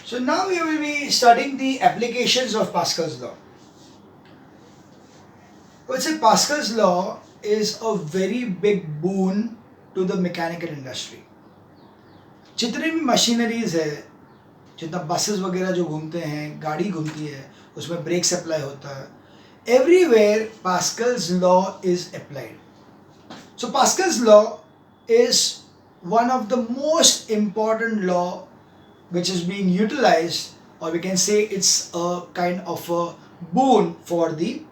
So now we will be studying the applications of Pascal's law. I would say Pascal's law is a very big boon to the mechanical industry. जितनी भी machineries है, जितना buses वगैरह जो घूमते हैं, गाड़ी घूमती है, उसमें ब्रेक्स अप्लाई होता है, everywhere Pascal's law is applied. So Pascal's law is one of the most important law which is being utilized, or we can say it's a kind of a boon for the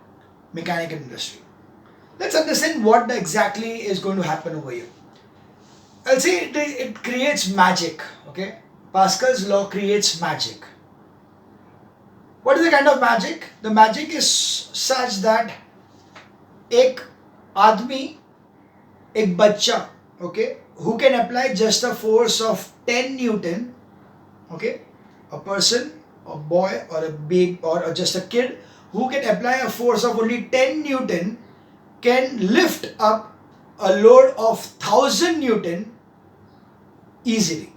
mechanical industry. Let's understand what exactly is going to happen over here. I'll say it creates magic. Okay, Pascal's law creates magic. What is the kind of magic? The magic is such that एक आदमी, एक बच्चा, okay, who can apply just a force of 10 Newton, okay, a person, a boy or a big or just a kid who can apply a force of only 10 Newton can lift up a load of 1000 Newton easily.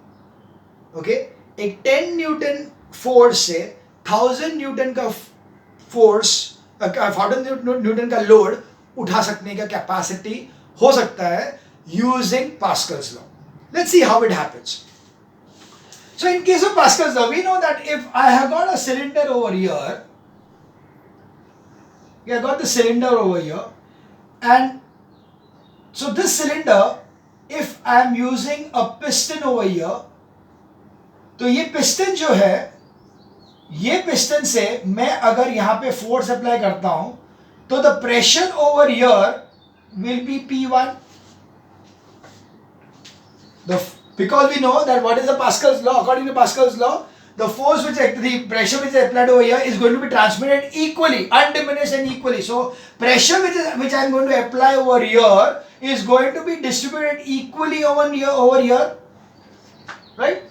Okay, एक 10 Newton force से 1000 Newton का force, 1000 Newton का load उठा सकने का capacity हो सकता है using Pascal's law. Let's see how it happens. So in case of Pascal's law, we know that if I have got a cylinder over here, I got the cylinder over here, and so this cylinder, if I am using a piston over here, तो ये piston जो है, ये piston से मैं अगर यहाँ पे फोर्स अप्लाई करता हूं तो the pressure over here will be P1. Because we know that what is the Pascal's law? According to Pascal's law, the force the pressure which is applied over here is going to be transmitted equally, undiminished and equally. So pressure which I am going to apply over here is going to be distributed equally over here, right?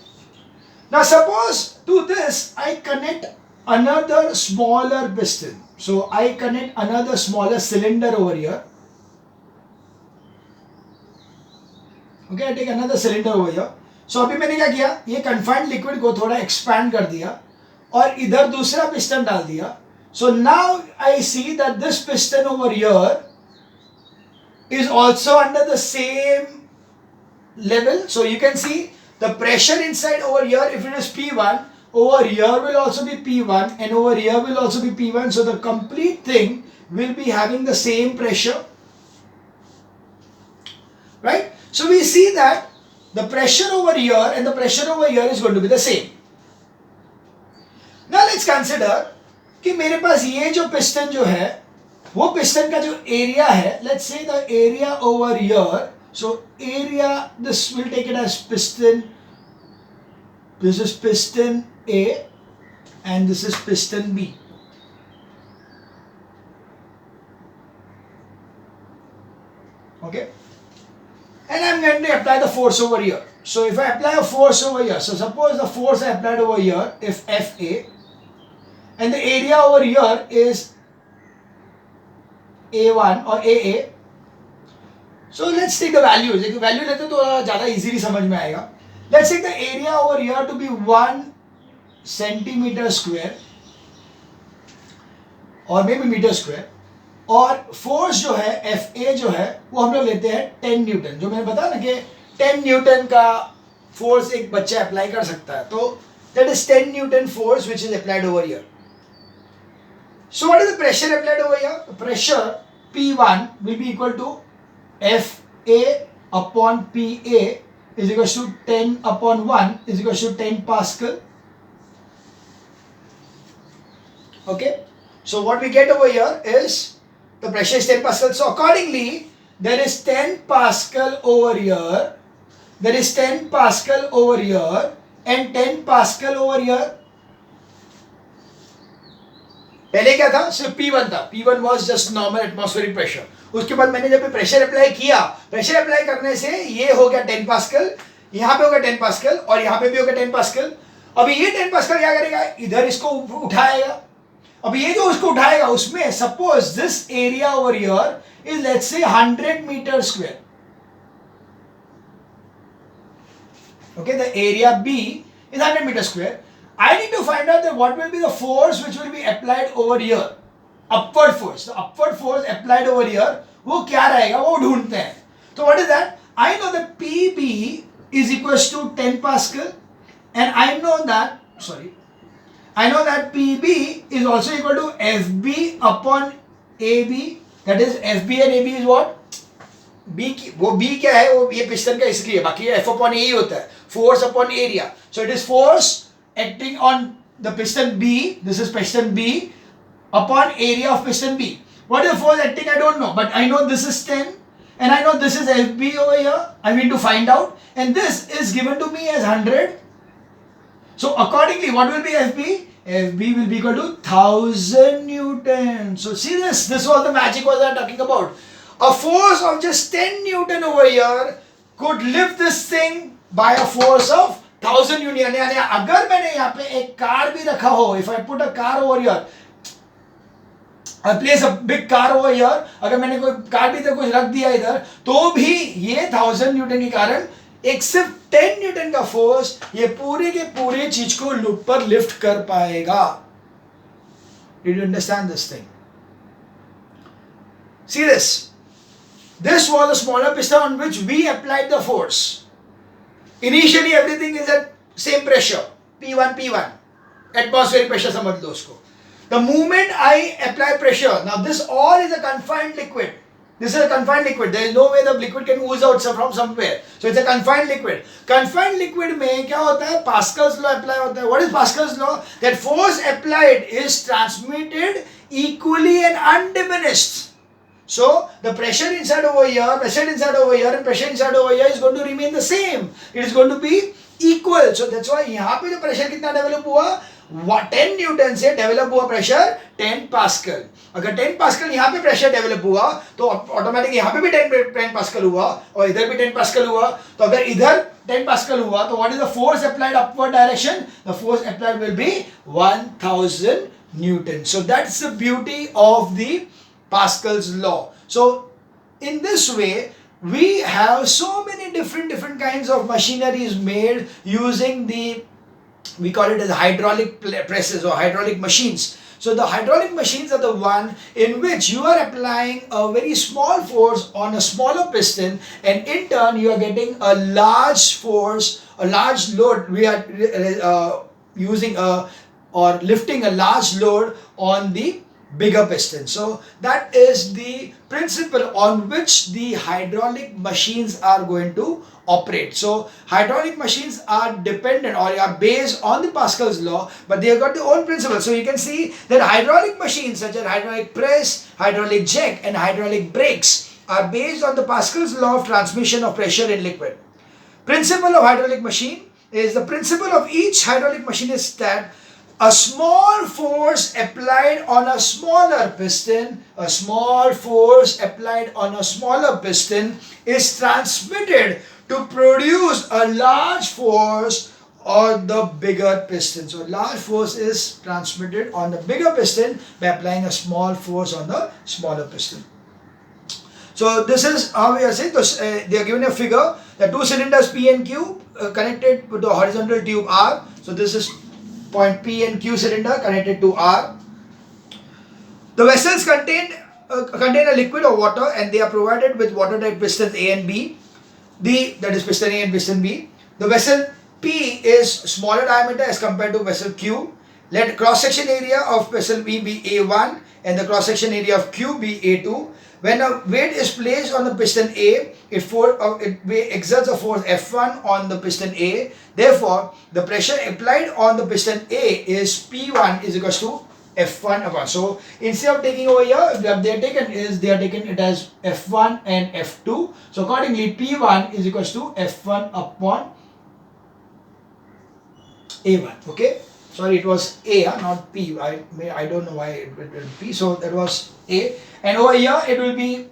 Now suppose to this I connect another smaller piston. So I connect another smaller cylinder over here. Okay, I take another cylinder over here. So अभी मैंने क्या किया, ये confined liquid को थोड़ा expand कर दिया और इधर दूसरा piston डाल दिया. So now I see that this piston over here is also under the same level. So you can see the pressure inside over here, if it is P1, over here will also be P1 and over here will also be P1. So the complete thing will be having the same pressure, right? So we see that the pressure over here and the pressure over here is going to be the same. Now let's consider कि मेरे पास ये जो piston जो है, वो piston का जो area है, let's say the area over here. So area, this will take it as piston. This is piston A and this is piston B. Okay. And I'm going to apply the force over here. So if I apply a force over here, so suppose the force I applied over here, if FA, and the area over here is A1 or AA. So let's take the values. If the value लेते तो ज़्यादा easily समझ में आएगा. Let's take the area over here to be 1 centimeter square or maybe meter square. और force जो है FA जो है वो हम लोग लेते हैं 10 न्यूटन. जो मैंने बताया ना कि 10 न्यूटन का फोर्स एक बच्चा अप्लाई कर सकता है, तो that is 10 Newton force which is applied over here. So what is the pressure applied over here? The pressure P1 will be equal to FA upon PA is equal to 10 upon 1 is equal to 10 Pascal. Okay, so what we get over here is the pressure is 10 Pascal. So accordingly, there is 10 Pascal over here, there is 10 Pascal over here and 10 Pascal over here. पहले क्या था, सिर्फ P1 था. P1 was just normal atmospheric pressure. उसके बाद मैंने जब pressure apply किया, प्रेशर अप्लाई करने से ये हो गया 10 पास्कल, यहाँ पे हो गया 10 पास्कल और यहाँ पे भी हो गया 10 पास्कल. अभी ये 10 पास्कल क्या करेगा, इधर इसको उठाएगा. अभी ये जो उसको उठाएगा उसमें suppose this area over here is let's say 100 metre square. Okay, the area B is 100 meter square. I need to find out that what will be the force which will be applied over here. Upward force. The upward force applied over here, वो क्या रहेगा वो ढूंढते हैं. So what is that? I know that PB is equals to 10 Pascal, and I know that PB is also equal to FB upon AB. That is FB and AB is what? B की वो B क्या है, वो ये piston का इसलिए, बाकी F upon A ही होता है, force upon area. So it is force acting on the piston B, this is piston B, upon area of piston B. What is the force acting? I don't know, but I know this is 10 and I know this is FB over here. I need to find out, and this is given to me as 100. So accordingly, what will be FB? FB will be equal to 1000 Newton. So see this was the magic what I am talking about. A force of just 10 Newton over here could lift this thing by a force of 1000 Newton. यानी अगर मैंने यहाँ पे एक car भी रखा हो, if I put a car over here, I place a big car over here, अगर मैंने कोई कार भी इधर कुछ रख दिया इधर, तो भी ये 1000 न्यूटन के कारण एक सिर्फ 10 न्यूटन का फोर्स ये पूरे के पूरे चीज को लूप पर लिफ्ट कर पाएगा. Did you understand this thing? See this. This was a smaller piston on which we applied the force. Initially everything is at same pressure, P1, atmospheric pressure समझ लो उसको. The moment I apply pressure, now this all is a confined liquid. This is a confined liquid. There is no way the liquid can ooze out from somewhere. So it's a confined liquid. Confined liquid में क्या होता है? Pascal's law apply होता है. What is Pascal's law? That force applied is transmitted equally and undiminished. So the pressure inside over here, and pressure inside over here is going to remain the same. It is going to be equal. So that's why यहाँ पे जो pressure कितना develop हुआ? 10 Newton से develop हुआ pressure 10 pascal. अगर 10 pascal यहाँ पे प्रेशर डेवलप हुआ तो ऑटोमेटिक यहाँ पे भी 10 पास्कल हुआ और इधर भी 10 पास्कल हुआ. तो अगर इधर 10 पास्कल हुआ तो what is the force applied upward direction? The force applied will be 1000 Newton. So that's the beauty of the Pascal's law. So in this way we have so many different kinds of machineries made using the, we call it as hydraulic presses or hydraulic machines. So the hydraulic machines are the one in which you are applying a very small force on a smaller piston, and in turn you are getting a large force, a large load. We are using or lifting a large load on the bigger piston. So that is the principle on which the hydraulic machines are going to operate. So hydraulic machines are dependent or are based on the Pascal's law, but they have got their own principle. So you can see that hydraulic machines such as hydraulic press, hydraulic jack and hydraulic brakes are based on the Pascal's law of transmission of pressure in liquid. Principle of hydraulic machine is, the principle of each hydraulic machine is that a small force applied on a smaller piston, is transmitted to produce a large force on the bigger piston. So large force is transmitted on the bigger piston by applying a small force on the smaller piston. So this is how we are saying. They are given a figure, the two cylinders P and Q connected to the horizontal tube R. So this is point P and Q cylinder connected to R. The vessels contain a liquid or water, and they are provided with water-tight pistons A and B. That is piston A and piston B. The vessel P is smaller diameter as compared to vessel Q. Let cross-section area of vessel B be A1 and the cross-section area of Q be A2. When a weight is placed on the piston A, it exerts a force F1 on the piston A. Therefore, the pressure applied on the piston A is P1 is equals to F1 upon. So instead of taking over here, what they are taken it as F1 and F2. So accordingly, P1 is equals to F1 upon A1. Okay. Sorry, it was A, not P. I don't know why it will P. So that was A. And over here it will be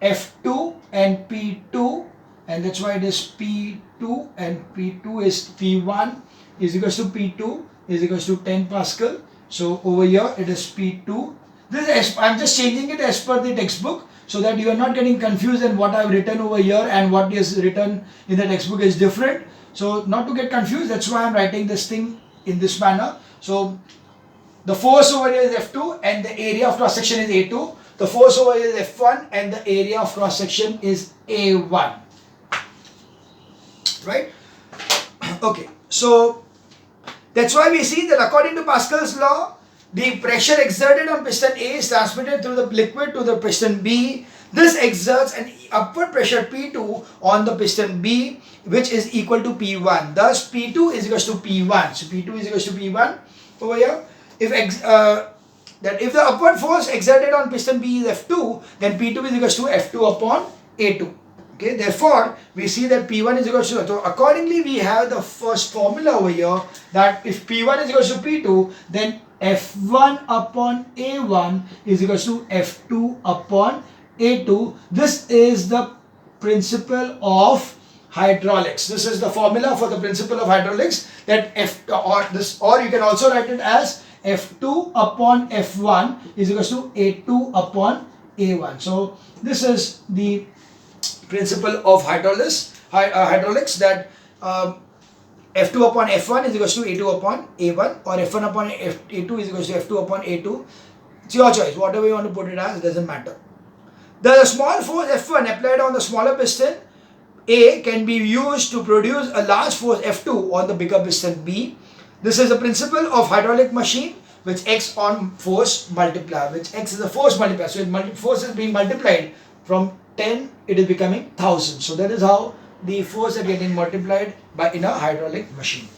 F2 and P2. And that's why it is P2 and P2 is P1 is equals to P2 is equals to 10 Pascal. So over here it is P2. I'm just changing it as per the textbook so that you are not getting confused and what I've written over here and what is written in the textbook is different. So not to get confused, that's why I'm writing this thing in this manner. So the force over here is F2 and the area of cross section is A2. The force over here is F1 and the area of cross section is A1. Right? Okay, so that's why we see that according to Pascal's law, the pressure exerted on piston A is transmitted through the liquid to the piston B. This exerts an upward pressure P2 on the piston B, which is equal to P1. Thus, P2 is equal to P1. So P2 is equal to P1 over here. If the upward force exerted on piston B is F2, then P2 is equal to F2 upon A2. Okay, therefore, we see that P1 is equal to, so accordingly we have the first formula over here, that if P1 is equal to P2, then F1 upon A1 is equal to F2 upon A2. This is the principle of hydraulics. This is the formula for the principle of hydraulics, that or you can also write it as F2 upon F1 is equal to A2 upon A1. So this is the principle of hydraulics, that F2 upon F1 is equal to A2 upon A1, or F1 upon A2 is equal to F2 upon A2. It's your choice, whatever you want to put it as, doesn't matter. The small force F1 applied on the smaller piston A can be used to produce a large force F2 on the bigger piston B. This is the principle of hydraulic machine, which acts on force multiplier, which acts as a force multiplier. So force is being multiplied from 10, it is becoming 1000. So that is how the force is getting multiplied in a hydraulic machine.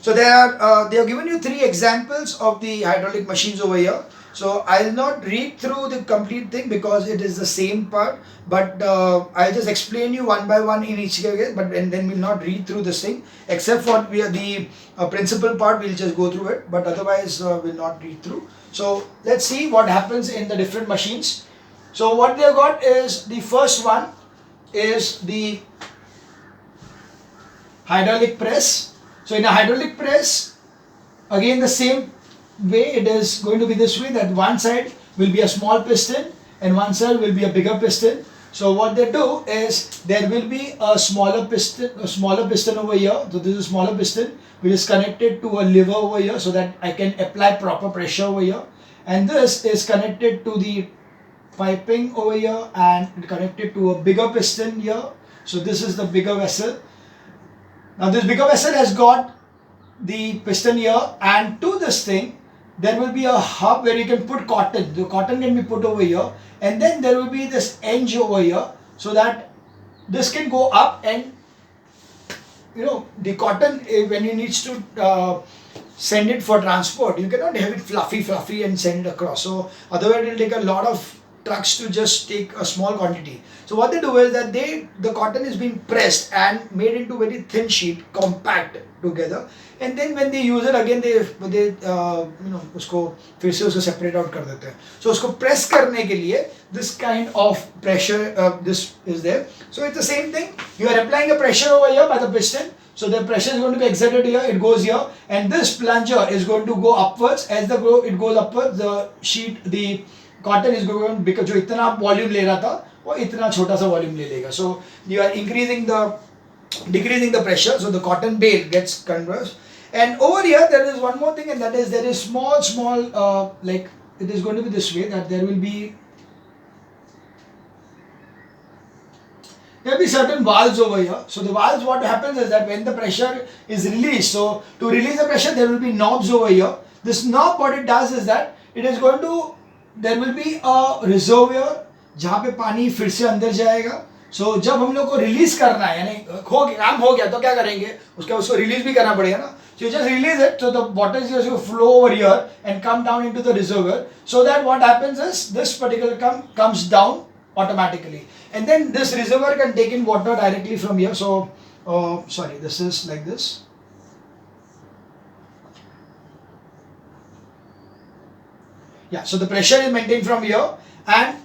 So they have given you 3 examples of the hydraulic machines over here. So I will not read through the complete thing because it is the same part, but I'll just explain you one by one in each case, and then we'll not read through this thing, except for the principal part. We'll just go through it, but otherwise we'll not read through. So let's see what happens in the different machines. So what they have got is, the first one is the hydraulic press. So in a hydraulic press, again the same way, it is going to be this way, that one side will be a small piston and one side will be a bigger piston. So what they do is, there will be a smaller piston over here. So this is a smaller piston which is connected to a lever over here, so that I can apply proper pressure over here, and this is connected to the piping over here and connected to a bigger piston here. So this is the bigger vessel. Now this bigger vessel has got the piston here, and to this thing there will be a hub where you can put cotton. The cotton can be put over here, and then there will be this edge over here, so that this can go up, and the cotton, when you need to send it for transport, you cannot have it fluffy and send it across. So otherwise it will take a lot of trucks to just take a small quantity. So what they do is that the cotton is being pressed and made into very thin sheet, compact together, and then when they use it again, they उसको फिर से उसको separate out कर देते हैं. So उसको press करने के लिए this kind of pressure, this is there. So it's the same thing. You are applying a pressure over here by the piston. So the pressure is going to be exerted here, it goes here, and this plunger is going to go upwards. As it goes upwards, the cotton is going to, because जो इतना volume ले रहा था, वो इतना छोटा सा volume ले लेगा. So you are decreasing the pressure, so the cotton bale gets converged. And over here there is one more thing, and that is, there is small like, it is going to be this way, that there will be certain valves over here. So the valves, what happens is that when the pressure is released, so to release the pressure there will be knobs over here. This knob, what it does is that there will be a reservoir जहाँ पे पानी फिर से अंदर जाएगा. So जब हम लोग को रिलीज करना है, यानी काम हो गया, तो क्या करेंगे, उसको रिलीज भी करना पड़ेगा ना. So you just release it, so the water is going to flow over here and come down into the reservoir, so that what happens is, this particular comes down automatically, and then this reservoir can take in water directly from here. So sorry, this is like this. Yeah, so the pressure is maintained from here, and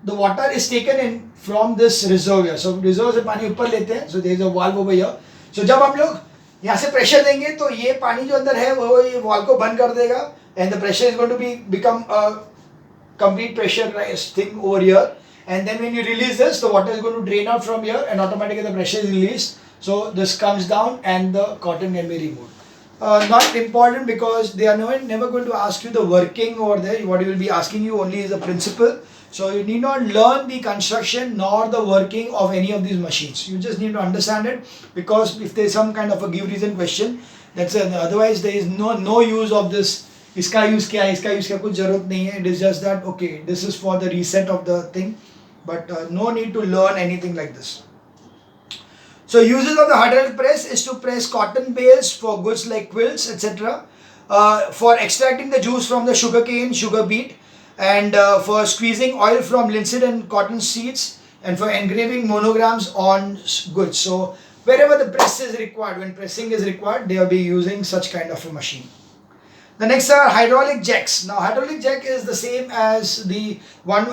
the water is taken in from this reservoir. So reservoir से पानी ऊपर लेते हैं. So there is a valve over here. So जब हम लोग यहाँ से pressure देंगे, तो ये पानी जो अंदर है वो ये valve को बंद कर देगा, and the pressure is going to become a complete pressurized thing over here. And then when you release this, the water is going to drain out from here, and automatically the pressure is released. So this comes down and the cotton can be removed. not important because they are never going to ask you the working over there. What you will be asking you only is the principle. So you need not learn the construction nor the working of any of these machines. You just need to understand it, because if there is some kind of a give reason question, that's it. Otherwise there is no use of this. इसका use क्या है, इसका use क्या, कुछ जरूरत नहीं है. It is just that okay, this is for the reset of the thing, but no need to learn anything like this. So uses of the hydraulic press is to press cotton bales for goods like quilts, etc. For extracting the juice from the sugarcane, sugar beet, and for squeezing oil from linseed and cotton seeds, and for engraving monograms on goods. So wherever the press is required, when pressing is required, they will be using such kind of a machine. The next are hydraulic jacks. Now hydraulic jack is the same as the one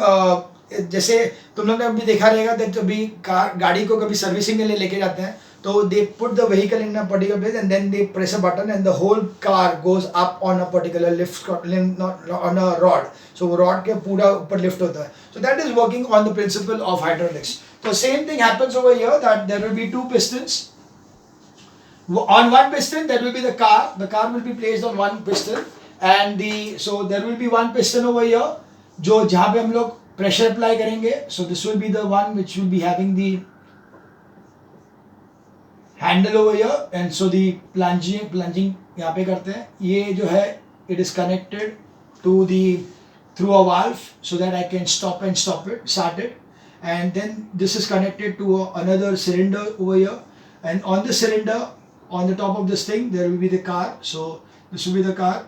जैसे तुम लोग ने अभी देखा रहेगा that अभी गाड़ी को कभी सर्विसिंग के लिए लेके जाते हैं, तो they put the vehicle in a particular place and then they press a button and the whole car goes up on a particular lift on a rod. So rod के पूरा ऊपर lift होता है. So that is working on the principle of hydraulics. So same thing happens over here, that there will be two pistons. On one piston there will be the car will be placed on one piston, and so there will be one piston over here जो जहाँ पे हम लोग pressure apply करेंगे. So this will be the one which will be having the handle over here, and so the plunging यहाँ पे करते हैं. ये जो है it is connected to through a valve so that I can start it, and then this is connected to another cylinder over here, and on the cylinder on the top of this thing there will be the car. So this will be the car.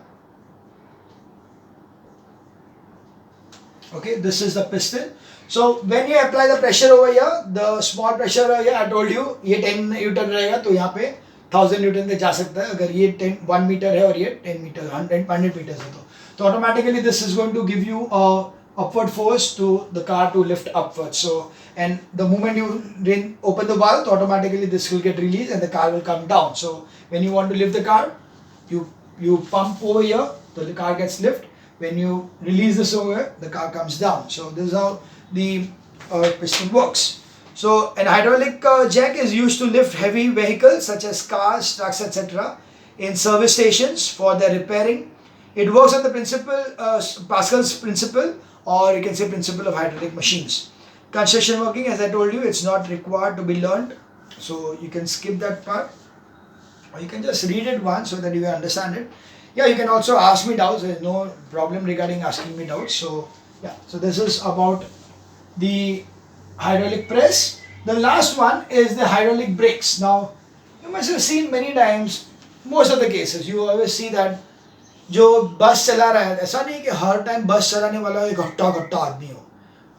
Okay, this is the piston. So when you apply the pressure over here, the small pressure over here, I told you ये 10 Newton रहेगा, तो यहाँ पे 1000 Newton तक जा सकता है. अगर ये 1 मीटर है और ये 10 मीटर 100 मीटर है, तो automatically this is going to give you a upward force to the car to lift upwards. So, and the moment you open the valve, automatically this will get released and the car will come down. So when you want to lift the car, you pump over here, so the car gets lift. When you release this over here, the car comes down. So this is how the piston works. So an hydraulic jack is used to lift heavy vehicles such as cars, trucks, etc. in service stations for their repairing. It works on the principle, Pascal's principle, or you can say principle of hydraulic machines. Construction working, as I told you, it's not required to be learned, so you can skip that part, or you can just read it once so that you can understand it. Yeah, you can also ask me doubts. There is no problem regarding asking me doubts. So yeah, so this is about the hydraulic press. The last one is the hydraulic brakes. Now you must have seen many times, most of the cases you always see that जो बस चला रहा है, ऐसा नहीं कि हर time बस चलाने वाला एक घट्टा घट्टा आदमी हो.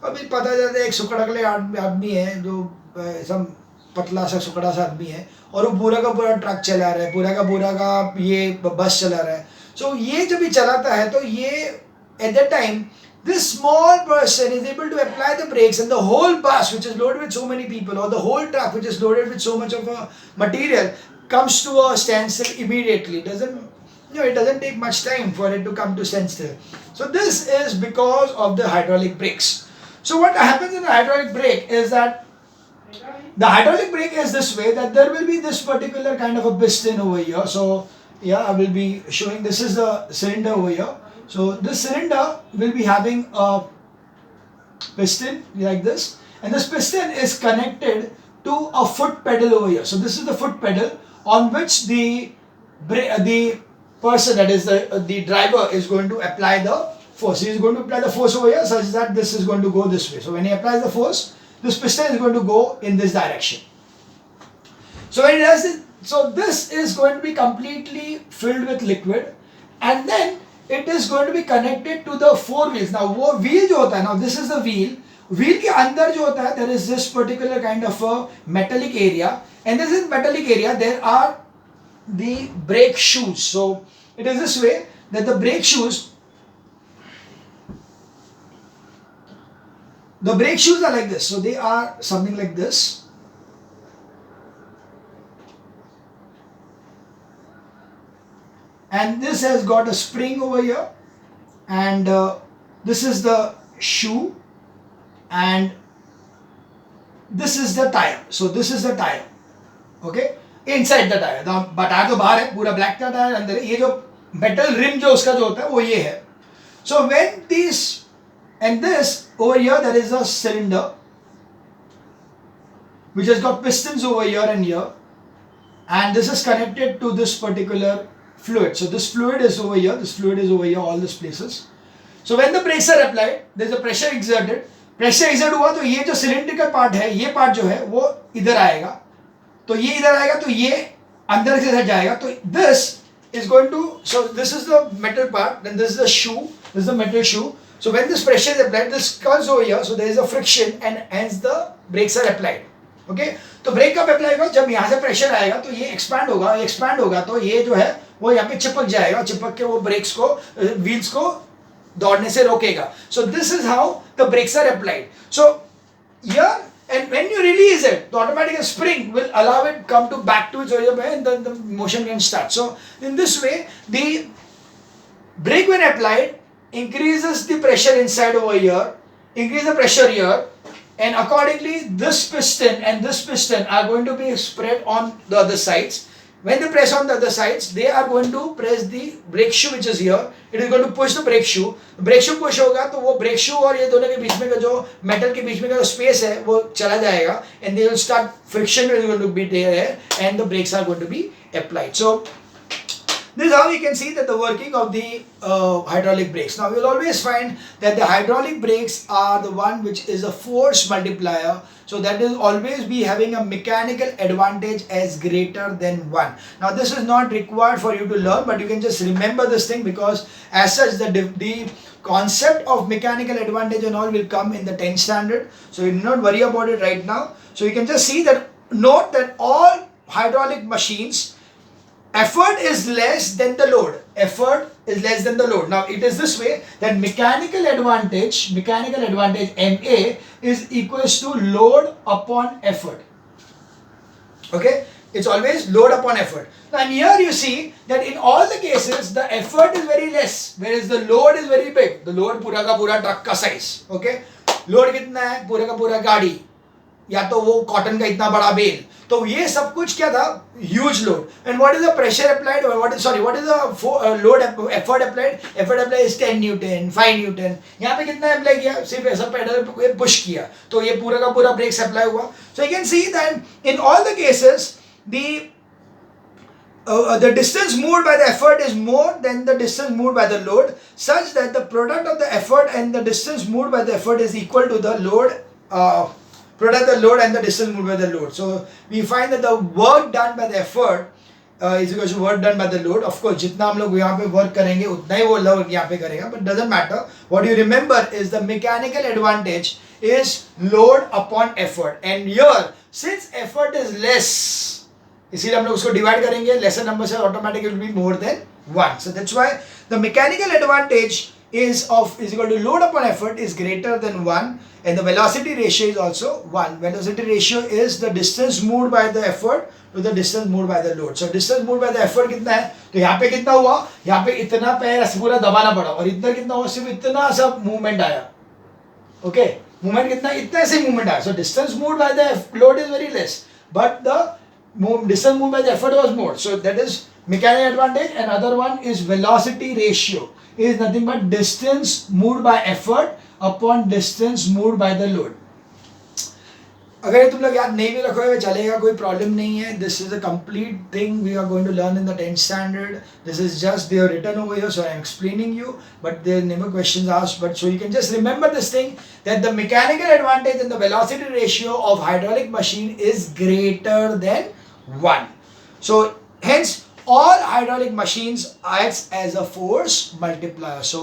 अभी पता चलता है एक सुकड़कले आदमी है जो ऐसा पतला सा सुकड़ा सा आदमी है, और वो पूरा का पूरा ट्रक चला रहा है, पूरा का ये बस चला रहा है. सो ये जब भी चलाता है तो ये at the time this small person is able to apply the brakes, and the whole bus which is loaded with so many people, or the whole truck which is loaded with so much of a material, comes to a standstill immediately. It doesn't take much time for it to come to standstill. So this is because of the hydraulic brakes. So what happens in the hydraulic brake is that the hydraulic brake is this way, that there will be this particular kind of a piston over here. So yeah, I will be showing, this is the cylinder over here. So this cylinder will be having a piston like this, and this piston is connected to a foot pedal over here. So this is the foot pedal on which the person, that is the driver, is going to apply the force. He is going to apply the force over here such that this is going to go this way. So when he applies the force, this piston is going to go in this direction. So when it does this, so this is going to be completely filled with liquid, and then it is going to be connected to the four wheels. Now वो wheel जो होता है, now this is the wheel. Wheel के अंदर जो होता है, there is this particular kind of a metallic area, and this is metallic area. There are the brake shoes. So it is this way that the brake shoes are like this. So they are something like this. And this has got a spring over here, and this is the shoe, and this is the tire. So this is the tire. Okay, inside the tyre, tyre तो बाहर है, पूरा black का tyre अंदर है, ये जो metal rim जो उसका जो होता है वो ये है. So when this and this over here there is a cylinder which has got pistons over here and here, and this is connected to this particular fluid. So this fluid is over here, this fluid is over here, all these places. So when the brakes are applied, there is a pressure exerted. Pressure exert हुआ तो ये जो cylindrical part है, ये part जो है वो इधर आएगा, तो ये इधर आएगा, तो ये अंदर से इधर जाएगा, तो this is going to, so this is the metal part, then this is the shoe, this is the metal shoe. So when this pressure is applied, this comes over here, so there is a friction and hence the brakes are applied. Okay, तो break कब apply होगा, जब यहाँ से pressure आएगा तो ये expand होगा तो ये जो है वो यहाँ पे चिपक जाएगा, चिपक के वो ब्रेक्स को, व्हील्स को दौड़ने से रोकेगा. So this is how the brakes are applied. So here, and when you release it, the automatic spring will allow it come to back to its original and then the motion can start. So in this way, the brake when applied increases the pressure inside over here, increase the pressure here, and accordingly this piston and this piston are going to be spread on the other sides. When they press on the other sides, they are going to press the brake shoe which is here. It is going to push the brake shoe. Brake shoe push होगा तो वो brake shoe और ये दोनों के बीच में का जो metal के बीच में का जो space है वो चला जाएगा, and they will start, friction is going to be there and the brakes are going to be applied. So this is how you can see that the working of the hydraulic brakes. Now you will always find that the hydraulic brakes are the one which is a force multiplier. So that will always be having a mechanical advantage as greater than 1. Now this is not required for you to learn, but you can just remember this thing, because as such the concept of mechanical advantage and all will come in the 10th standard. So you do not worry about it right now. So you can just see that, note that all hydraulic machines, effort is less than the load. Effort is less than the load. Now it is this way that mechanical advantage MA is equals to load upon effort. Okay, it's always load upon effort. Now and here you see that in all the cases the effort is very less, whereas the load is very big. The load पूरा का पूरा truck का size. Okay, load कितना है, पूरा का पूरा गाड़ी, या तो वो कॉटन का इतना बड़ा बेल, तो ये सब कुछ क्या था, huge load. And what is the pressure applied, what is the load effort applied, effort applied is 10 Newton 5 Newton. यहाँ पे कितना अप्लाई किया, सिर्फ ऐसा पेडल पुश किया तो ये पूरा का पूरा ब्रेक्स अप्लाई हुआ. सो you can see that in all the cases the distance moved by the effort is more than the distance moved by the load, such that the product of the effort and the distance moved by the effort is equal to the load, product the load and the distance moved by the load. So we find that the work done by the effort is equal to work done by the load. Of course, जितना हम लोग यहाँ पे work करेंगे उतना ही वो लोग यहाँ पे करेगा, but doesn't matter. What you remember is the mechanical advantage is load upon effort, and here since effort is less, इसीलिए हम लोग उसको divide करेंगे, lesser number से automatically will be more than 1. So that's why the mechanical advantage is equal to load upon effort is greater than 1, and the velocity ratio is also 1. Velocity ratio is the distance moved by the effort to the distance moved by the load. So distance moved by the effort कितना है, तो यहाँ पे कितना हुआ, यहाँ पे इतना पैर पूरा दबाना पड़ा, और इधर कितना हुआ, सिर्फ इतना सा मूवमेंट आया. ओके, मूवमेंट कितना, इतना से मूवमेंट आया. So distance moved by the load is very less, but the distance moved by the effort was more. So that is mechanical advantage. And other one is velocity ratio, is nothing but distance moved by effort upon distance moved by the load. अगर ये तुम लोग याद नहीं भी रखोगे चलेगा, कोई प्रॉब्लम नहीं है. This is a complete thing we are going to learn in the 10th standard. This is just they are written over here, so I am explaining you, but there never questions asked. But so you can just remember this thing that the mechanical advantage and the velocity ratio of hydraulic machine is greater than 1. So hence all hydraulic machines acts as a force multiplier. So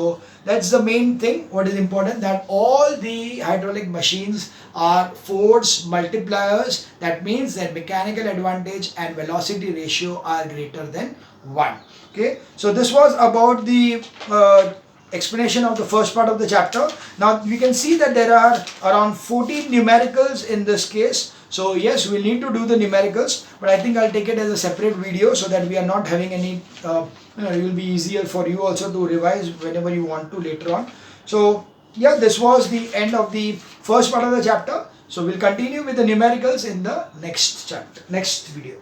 that's the main thing. What is important, that all the hydraulic machines are force multipliers. That means that mechanical advantage and velocity ratio are greater than 1. Okay, so this was about the explanation of the first part of the chapter. Now we can see that there are around 14 numericals in this case. So yes, we'll need to do the numericals, but I think I'll take it as a separate video so that we are not having any, it will be easier for you also to revise whenever you want to later on. So yeah, this was the end of the first part of the chapter. So we'll continue with the numericals in the next chapter, next video.